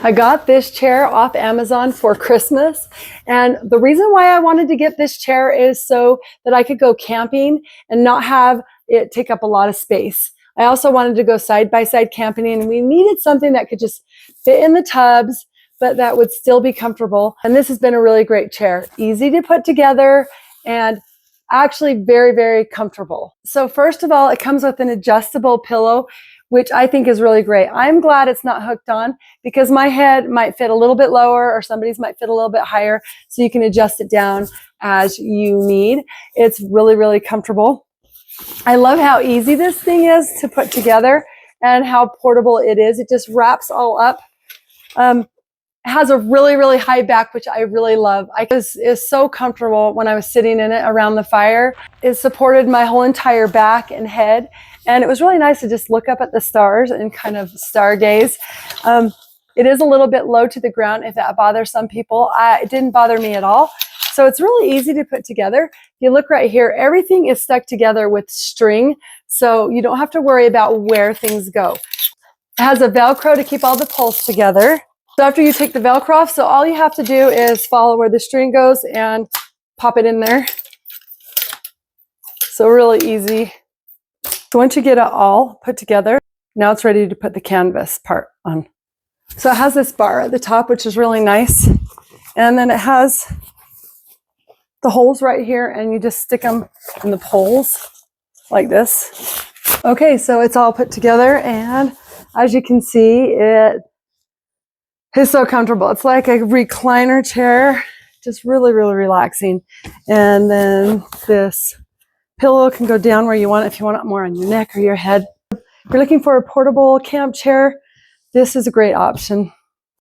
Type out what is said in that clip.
I got this chair off Amazon for Christmas, and the reason why I wanted to get this chair is so that I could go camping and not have it take up a lot of space. I also wanted to go side-by-side camping, and we needed something that could just fit in the tubs, but that would still be comfortable. And this has been a really great chair. Easy to put together and actually very, very comfortable. So first of all, it comes with an adjustable pillow, which I think is really great. I'm glad it's not hooked on because my head might fit a little bit lower or somebody's might fit a little bit higher, so you can adjust it down as you need. It's really, really comfortable. I love how easy this thing is to put together and how portable it is. It just wraps all up. It has a really, really high back, which I really love. It was so comfortable when I was sitting in it around the fire. It supported my whole entire back and head. And it was really nice to just look up at the stars and kind of stargaze. It is a little bit low to the ground if that bothers some people. It didn't bother me at all. So it's really easy to put together. If you look right here, everything is stuck together with string, so you don't have to worry about where things go. It has a Velcro to keep all the poles together. So after you take the Velcro off, so all you have to do is follow where the string goes and pop it in there. So really easy. So once you get it all put together, now it's ready to put the canvas part on. So it has this bar at the top, which is really nice. And then it has the holes right here, and you just stick them in the poles like this. Okay, so it's all put together, and as you can see, it is so comfortable. It's like a recliner chair, just really, really relaxing. And then this pillow can go down where you want it if you want it more on your neck or your head. If you're looking for a portable camp chair, this is a great option.